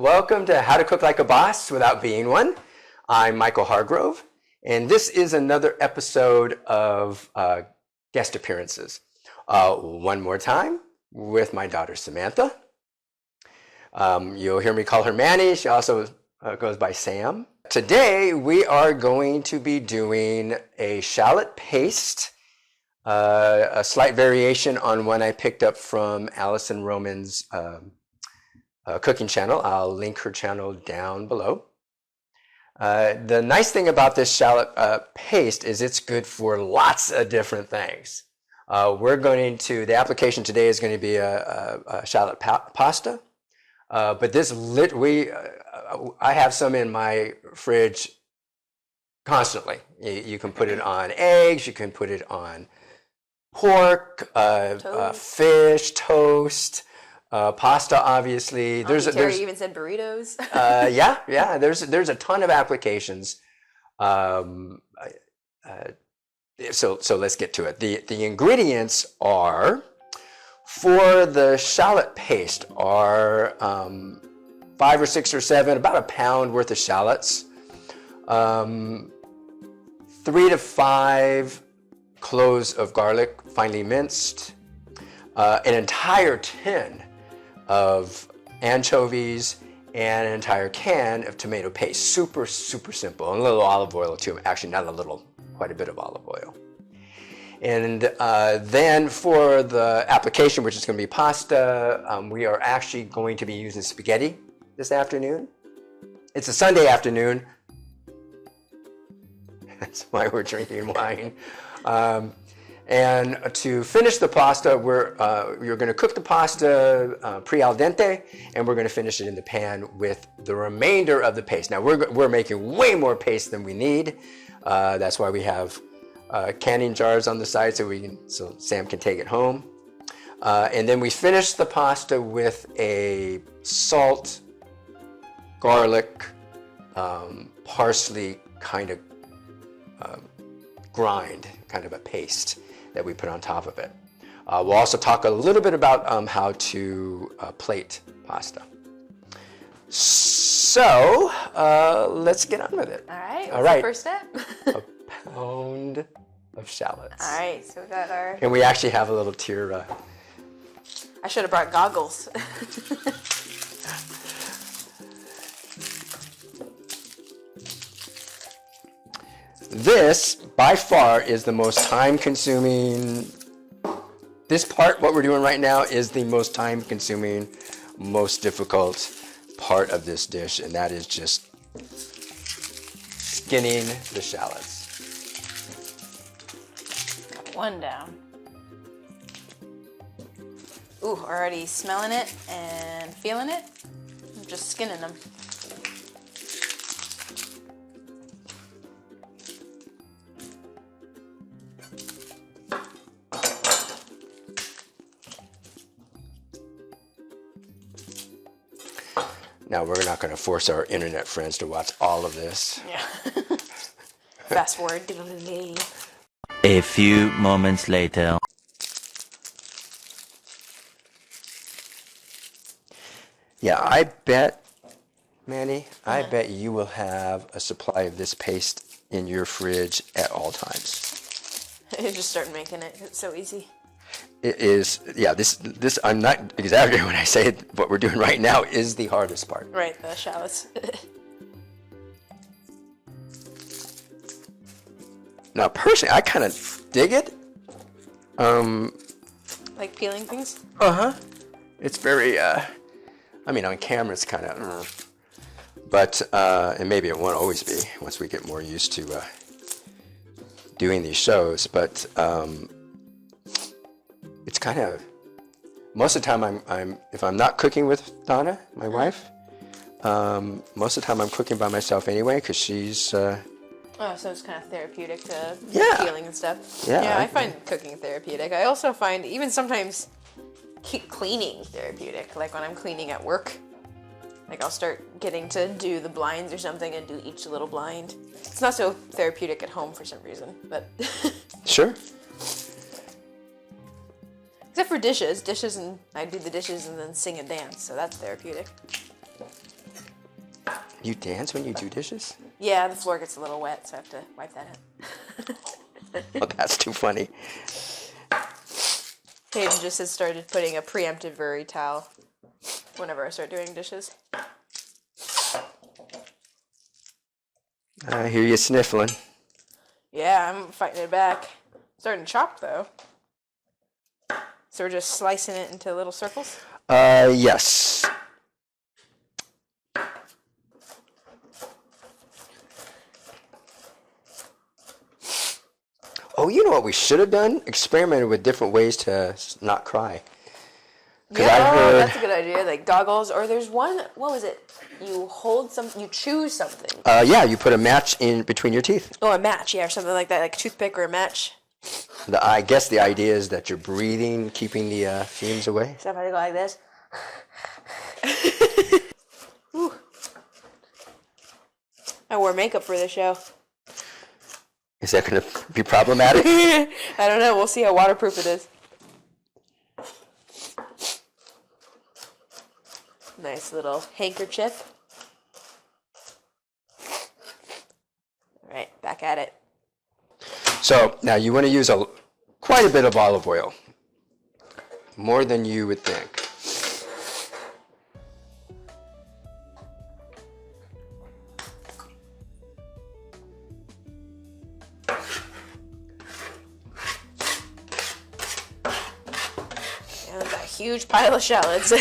Welcome to How to Cook Like a Boss Without Being One. I'm Michael Hargrove, and this is another episode of guest appearances. One more time with my daughter Samantha. You'll hear me call her Manny. She also goes by Sam. Today we are going to be doing a shallot paste, a slight variation on one I picked up from Alison Roman's cooking channel. I'll link her channel down below. The nice thing about this shallot paste is it's good for lots of different things. The application today is going to be a shallot pasta. But this I have some in my fridge constantly. You can put it on eggs, you can put it on pork, fish, toast, pasta, obviously. Terry even said burritos. Yeah. There's a ton of applications. So let's get to it. The ingredients are, for the shallot paste, are 5 or 6 or 7, about a pound worth of shallots, 3 to 5 cloves of garlic, finely minced, an entire tin of anchovies, and an entire can of tomato paste. Super, super simple. And a little olive oil too. Actually, not a little, quite a bit of olive oil. And then for the application, which is going to be pasta, we are actually going to be using spaghetti this afternoon. It's a Sunday afternoon. That's why we're drinking wine. And to finish the pasta, you're going to cook the pasta pre-al dente, and we're going to finish it in the pan with the remainder of the paste. Now we're making way more paste than we need. That's why we have canning jars on the side so Sam can take it home. And then we finish the pasta with a salt, garlic, parsley kind of grind, kind of a paste that we put on top of it. We'll also talk a little bit about how to plate pasta. So let's get on with it. All right. The first step? A pound of shallots. All right, so we got our... And we actually have a little tier. I should have brought goggles. This, by far, is the most time-consuming. This part, what we're doing right now, is the most time-consuming, most difficult part of this dish, and that is just skinning the shallots. Got one down. Ooh, already smelling it and feeling it. I'm just skinning them. Now, we're not going to force our internet friends to watch all of this. Yeah. Fast forward. A few moments later. Yeah, I bet, Manny, I bet you will have a supply of this paste in your fridge at all times. I just start making it. It's so easy. It is, yeah, this I'm not exaggerating when I say what we're doing right now is the hardest part. Right, the shallots. Now, personally, I kind of dig it. Like peeling things? Uh-huh. It's very, I mean, on camera it's kind of, but, and maybe it won't always be once we get more used to doing these shows, but it's kind of, most of the time if I'm not cooking with Donna, my wife, most of the time I'm cooking by myself anyway, because she's... oh, so it's kind of therapeutic to peeling and stuff. Yeah, I find cooking therapeutic. I also find even sometimes cleaning therapeutic, like when I'm cleaning at work. Like I'll start getting to do the blinds or something and do each little blind. It's not so therapeutic at home for some reason, but... Sure. Except for dishes, and I do the dishes and then sing and dance, so that's therapeutic. You dance when you do dishes? Yeah, the floor gets a little wet, so I have to wipe that out. Oh, that's too funny. Hayden just has started putting a preemptive worry towel whenever I start doing dishes. I hear you sniffling. Yeah, I'm fighting it back. Starting to chop, though. So we're just slicing it into little circles? Yes. Oh, you know what we should have done? Experimented with different ways to not cry. Yeah, that's a good idea. Like goggles, or there's one, what was it? You hold you choose something. Yeah, you put a match in between your teeth. Oh, a match, yeah, or something like that, like a toothpick or a match. I guess the idea is that you're breathing, keeping the fumes away. So if I go like this. Whew. I wore makeup for the show. Is that going to be problematic? I don't know. We'll see how waterproof it is. Nice little handkerchief. All right, back at it. So now you want to use quite a bit of olive oil. More than you would think. And that huge pile of shallots.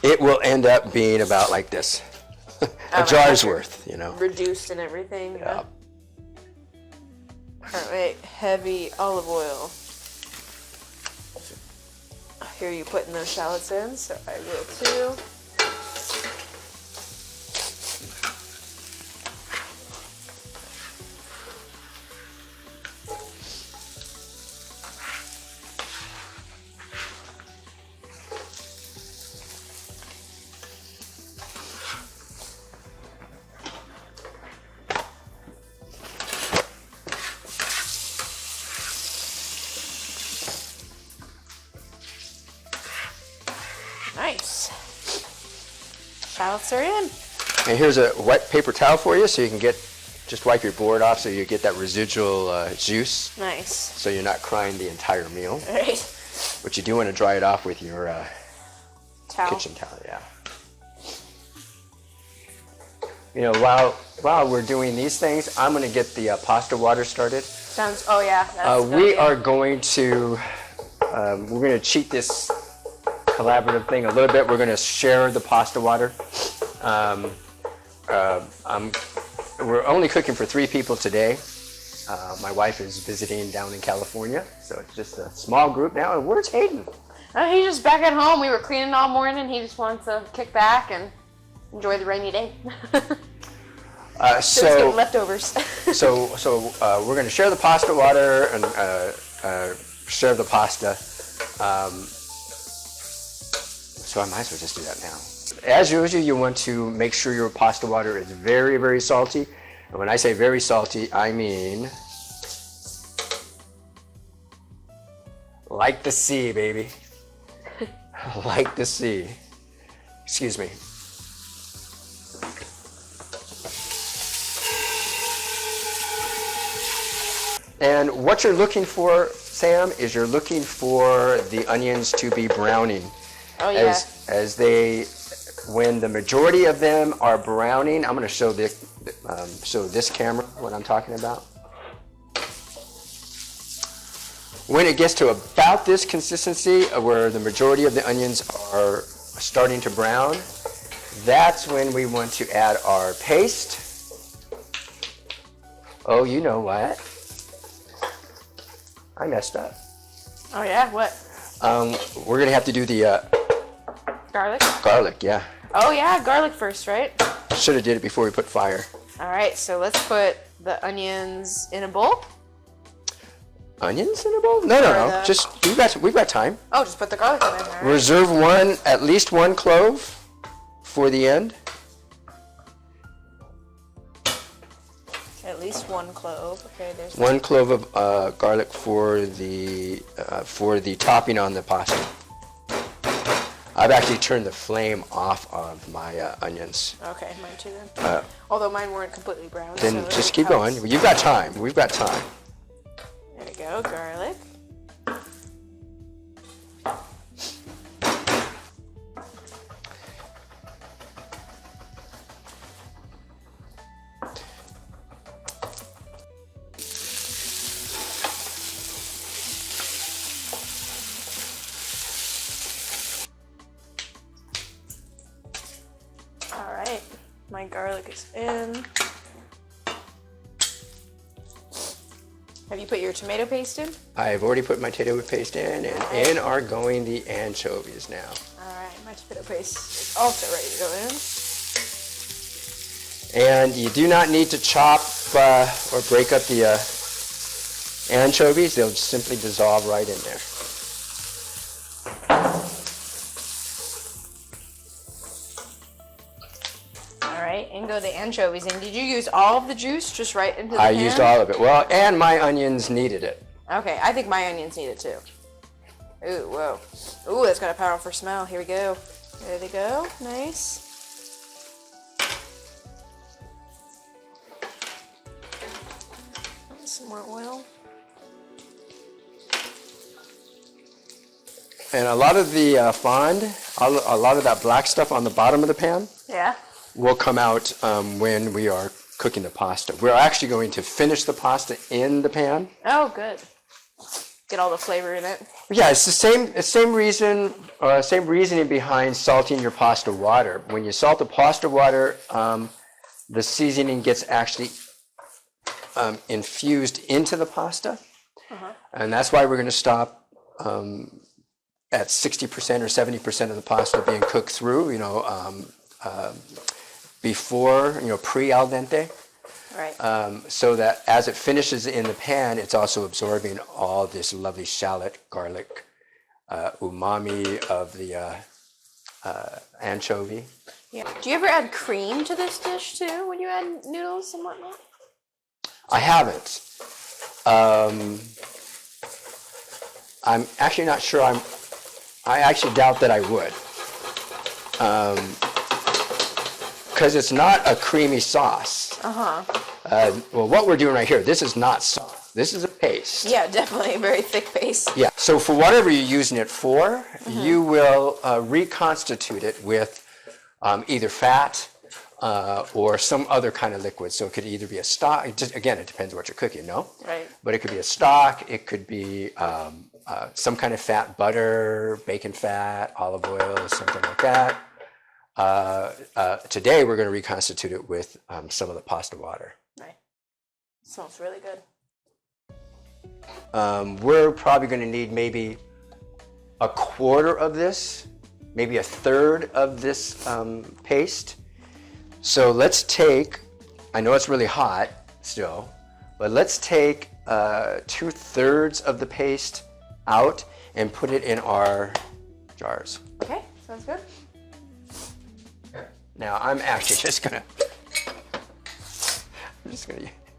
It will end up being about like this. A jar's worth, you know. Reduced and everything. Yeah. All right, heavy olive oil. Here you putting those shallots in, so I will too. Nice. Shallots are in. And here's a wet paper towel for you so you can just wipe your board off so you get that residual juice. Nice. So you're not crying the entire meal. All right. But you do want to dry it off with your Towel. kitchen towel, yeah. You know, while we're doing these things, I'm going to get the pasta water started. Sounds. Oh yeah. That's We are going to cheat this collaborative thing a little bit. We're going to share the pasta water. We're only cooking for 3 people today. My wife is visiting down in California, so it's just a small group now. And where's Hayden? He's just back at home. We were cleaning all morning. He just wants to kick back and enjoy the rainy day. So leftovers. so we're going to share the pasta water and share the pasta. So I might as well just do that now. As usual, you want to make sure your pasta water is very, very salty. And when I say very salty, I mean like the sea, baby. Like the sea. Excuse me. And what you're looking for, Sam, is you're looking for the onions to be browning. Oh yeah. As when the majority of them are browning, I'm going to show this camera what I'm talking about. When it gets to about this consistency, where the majority of the onions are starting to brown, that's when we want to add our paste. Oh, you know what? I messed up. Oh yeah. What? We're going to have to do the Garlic? garlic, yeah. Oh yeah, garlic first, right? Should have did it before we put fire. All right, so let's put the onions in a bowl. Onions in a bowl? No. Just we've got time. Oh, just put the garlic in there. All right. Reserve at least one clove for the end. At least one clove. Okay, there's One clove of garlic for the topping on the pasta. I've actually turned the flame off of my onions. Okay, mine too then. Although mine weren't completely brown. Then so just it keep helps. going. You've got time. We've got time. There we go, garlic. All right, my garlic is in. Have you put your tomato paste in? I've already put my tomato paste in, and in are going the anchovies now. All right, my tomato paste is also ready to go in. And you do not need to chop or break up the anchovies. They'll just simply dissolve right in there. All right, and go the anchovies in. Did you use all of the juice just right into the pan? I used all of it. Well, and my onions needed it. Okay, I think my onions need it too. Ooh, whoa. Ooh, that's got a powerful smell. Here we go. There they go. Nice. Some more oil. And a lot of the fond, a lot of that black stuff on the bottom of the pan Yeah. will come out when we are cooking the pasta. We're actually going to finish the pasta in the pan. Oh, good. Get all the flavor in it. Yeah, it's the same reasoning behind salting your pasta water. When you salt the pasta water, the seasoning gets actually infused into the pasta, and that's why we're going to stop at 60% or 70% of the pasta being cooked through. Before pre al dente. Right. So that as it finishes in the pan, it's also absorbing all this lovely shallot, garlic, umami of the anchovy. Yeah. Do you ever add cream to this dish too when you add noodles and whatnot? I haven't. I'm actually not sure. I actually doubt that I would. Because it's not a creamy sauce. Well, what we're doing right here, this is not sauce. This is a paste. Yeah, definitely a very thick paste. Yeah, so for whatever you're using it for, you will reconstitute it with either fat or some other kind of liquid. So it could either be a stock, again, it depends what you're cooking, no? Right. But it could be a stock, it could be some kind of fat, butter, bacon fat, olive oil, something like that. Today we're going to reconstitute it with some of the pasta water. Right. Smells really good. We're probably going to need maybe a quarter of this, maybe a third of this paste. So let's take, I know it's really hot still, but let's take 2/3 of the paste out and put it in our jars. Okay, sounds good. Now I'm actually just gonna,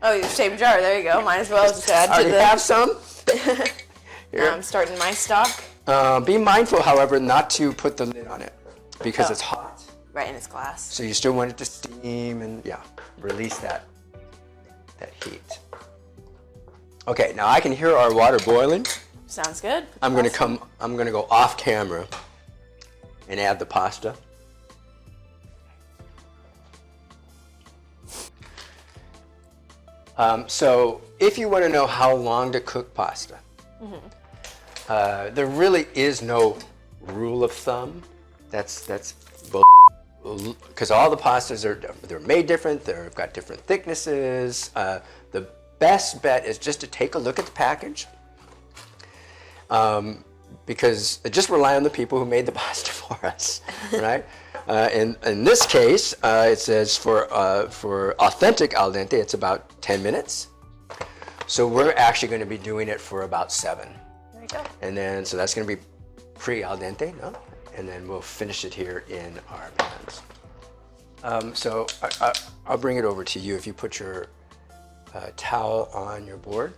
Oh, you same jar. There you go. Might as well just add I to already the. have some. Now I'm starting my stock. Be mindful, however, not to put the lid on it because it's hot. Right, and it's glass. So you still want it to steam and release that heat. Okay, now I can hear our water boiling. Sounds good. I'm gonna go off camera and add the pasta. So if you want to know how long to cook pasta, there really is no rule of thumb. That's because all the pastas they're made different. They've got different thicknesses. The best bet is just to take a look at the package, because just rely on the people who made the pasta for us, right? In this case, it says for authentic al dente, it's about 10 minutes. So we're actually going to be doing it for about 7. There you go. And then, so that's going to be pre-al dente, no? And then we'll finish it here in our pans. So I'll bring it over to you if you put your towel on your board.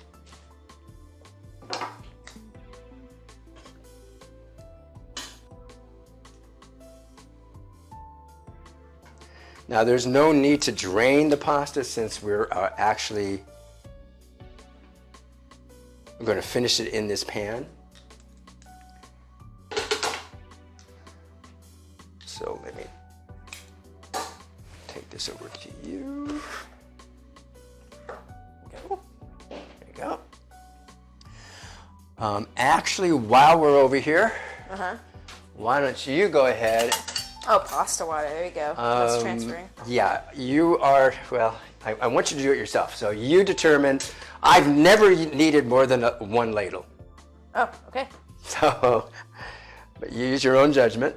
Now there's no need to drain the pasta since we're actually going to finish it in this pan. So let me take this over to you. There you go. Actually, while we're over here, why don't you go ahead? Oh, pasta water. There you go. That's transferring. Yeah, you are, well, I want you to do it yourself. So you determine, I've never needed more than one ladle. Oh, okay. So, but you use your own judgment.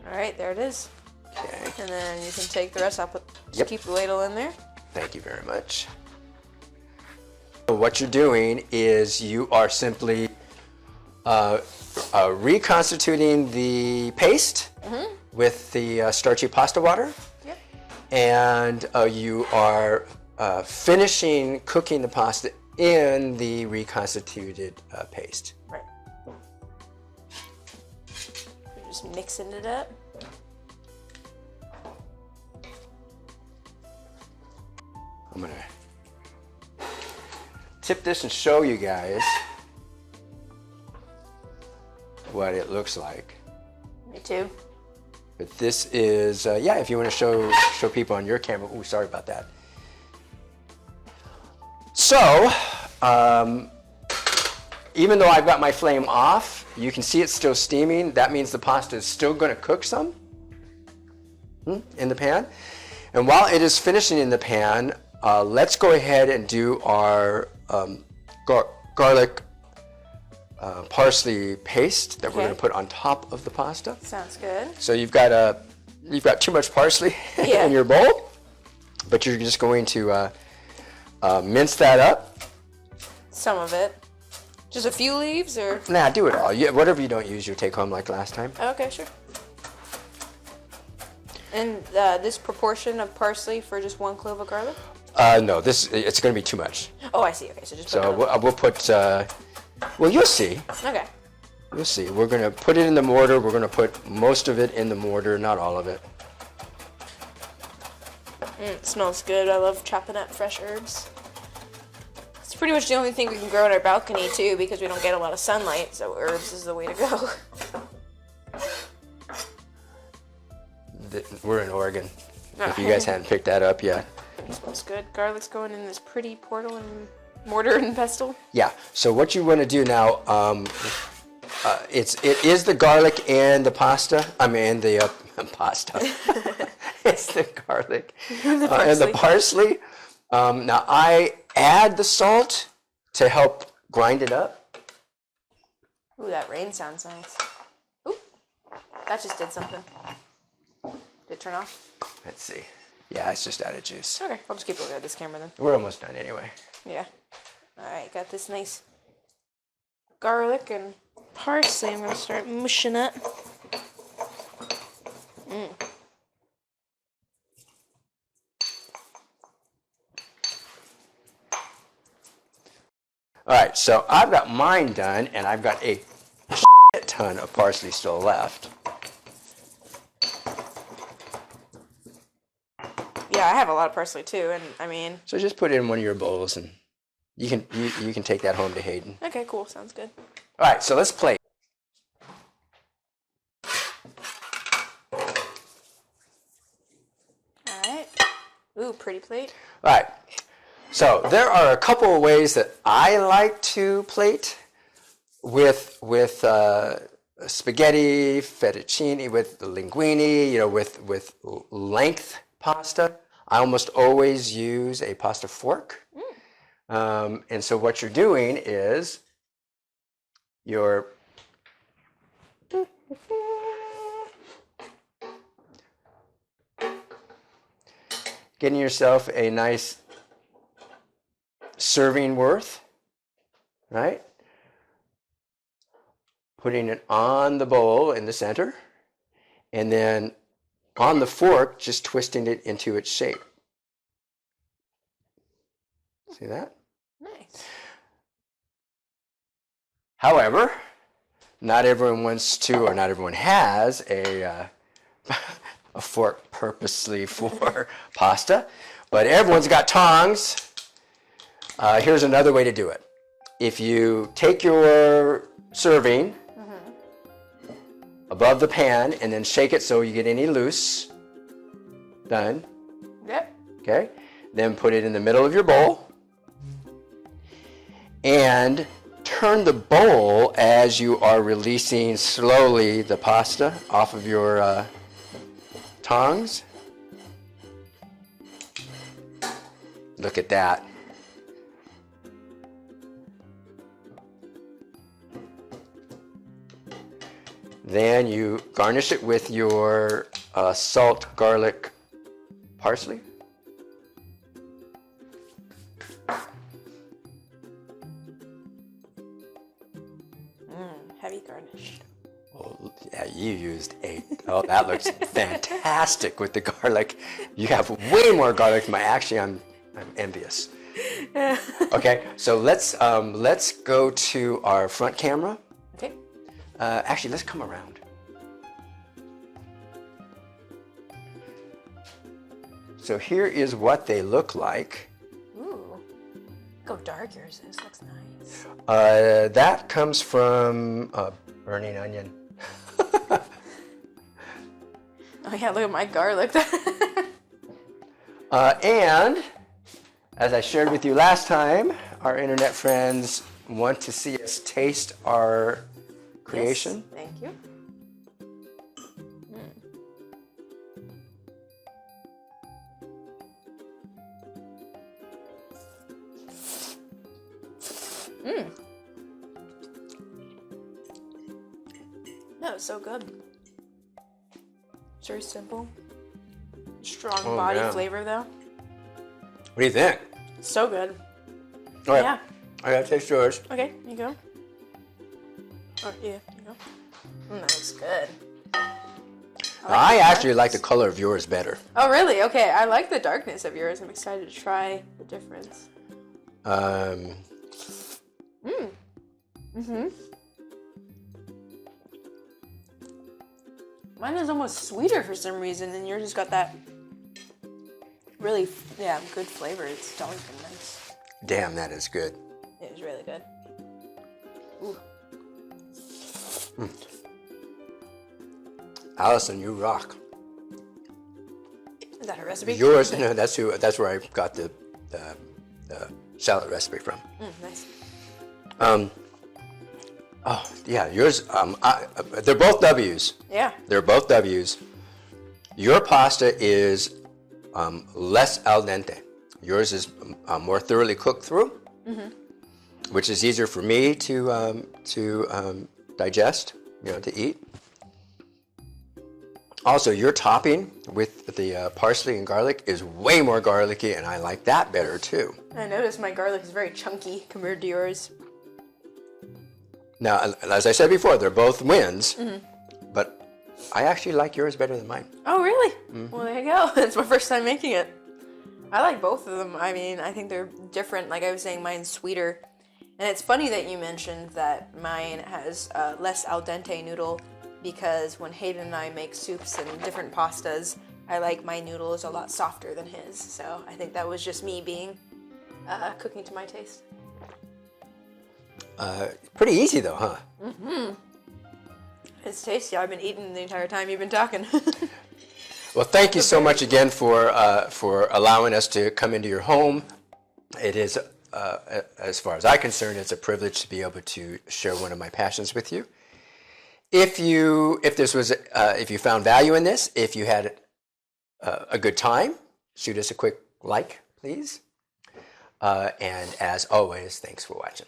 All right, there it is. Okay. And then you can take the rest. I'll just keep the ladle in there. Thank you very much. So what you're doing is you are simply reconstituting the paste with the starchy pasta water. Yep. And you are finishing cooking the pasta in the reconstituted paste. Right. You're just mixing it up. I'm gonna tip this and show you guys what it looks like. Me too. But this is, yeah, if you want to show people on your camera. Ooh, sorry about that. So, even though I've got my flame off, you can see it's still steaming. That means the pasta is still going to cook some in the pan. And while it is finishing in the pan, let's go ahead and do our garlic parsley paste that we're going to put on top of the pasta. Sounds good. So you've got too much parsley in your bowl, but you're just going to mince that up. Some of it. Just a few leaves, or? Nah, do it all. Whatever you don't use, you take home like last time. Okay, sure. And this proportion of parsley for just 1 clove of garlic? No, it's going to be too much. Oh, I see. Okay, so just put So we'll put. Well, you'll see. Okay. You'll see. We're going to put it in the mortar. We're going to put most of it in the mortar, not all of it. It smells good. I love chopping up fresh herbs. It's pretty much the only thing we can grow on our balcony too, because we don't get a lot of sunlight. So herbs is the way to go. We're in Oregon. If you guys hadn't picked that up yet. It smells good. Garlic's going in this pretty mortar and pestle. Yeah. So what you want to do now, it is the garlic and the pasta. I mean the pasta. It's the garlic and the parsley. Now I add the salt to help grind it up. Ooh, that rain sounds nice. Ooh, that just did something. Did it turn off? Let's see. Yeah, it's just out of juice. Okay, I'll just keep looking at this camera then. We're almost done anyway. Yeah. Alright, got this nice garlic and parsley. I'm going to start mushing it. Alright, so I've got mine done, and I've got a ton of parsley still left. Yeah, I have a lot of parsley too, and I mean... So just put it in one of your bowls, and you can take that home to Hayden. Okay, cool. Sounds good. All right, so let's plate. All right. Ooh, pretty plate. All right. So there are a couple of ways that I like to plate with spaghetti, fettuccine, with linguine, with length pasta. I almost always use a pasta fork. And so what you're doing is you're getting yourself a nice serving worth, right? Putting it on the bowl in the center, and then on the fork, just twisting it into its shape. See that? Nice. However, not everyone wants to, or not everyone has a fork purposely for pasta, but everyone's got tongs. Here's another way to do it. If you take your serving above the pan and then shake it so you get any loose, done. Yep. Okay, then put it in the middle of your bowl and turn the bowl as you are releasing slowly the pasta off of your tongs. Look at that. Then you garnish it with your salt, garlic, parsley. Heavy garnish. Oh, yeah, you used that looks fantastic with the garlic. You have way more garlic than actually, I'm envious. Okay, so let's go to our front camera. Okay. Actually, let's come around. So here is what they look like. Ooh. Look how dark yours is. Looks nice. That comes from burning onion. Oh yeah, look at my garlic. And as I shared with you last time, our internet friends want to see us taste our creation. Yes, thank you. That was so good. It's very simple. Strong body flavor though. What do you think? So good. All right. Yeah. I gotta taste yours. Okay, you go. Oh yeah, you go. That looks good. I actually like the color of yours better. Oh really? Okay, I like the darkness of yours. I'm excited to try the difference. Mine is almost sweeter for some reason, and yours has got that really, good flavor. It's dark and nice. Damn, that is good. It was really good. Ooh. Alison, you rock. Is that her recipe? Yours, no, that's where I got the shallot recipe from. Nice. Oh yeah, yours. They're both W's. Yeah. They're both W's. Your pasta is less al dente. Yours is more thoroughly cooked through, which is easier for me to digest, to eat. Also, your topping with the parsley and garlic is way more garlicky, and I like that better too. I noticed my garlic is very chunky compared to yours. Now, as I said before, they're both wins, but I actually like yours better than mine. Oh, really? Well, there you go. It's my first time making it. I like both of them. I mean, I think they're different. Like I was saying, mine's sweeter. And it's funny that you mentioned that mine has less al dente noodle, because when Hayden and I make soups and different pastas, I like my noodles a lot softer than his. So I think that was just me being cooking to my taste. Pretty easy though, huh? It's tasty. I've been eating the entire time you've been talking. Well, thank you so much again for allowing us to come into your home. It is, as far as I'm concerned, it's a privilege to be able to share one of my passions with you. If you found value in this, if you had a good time, shoot us a quick like, please. And as always, thanks for watching.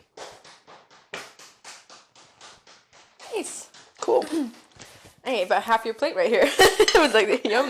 Nice. Cool. I ate about half your plate right here. It was like, yum.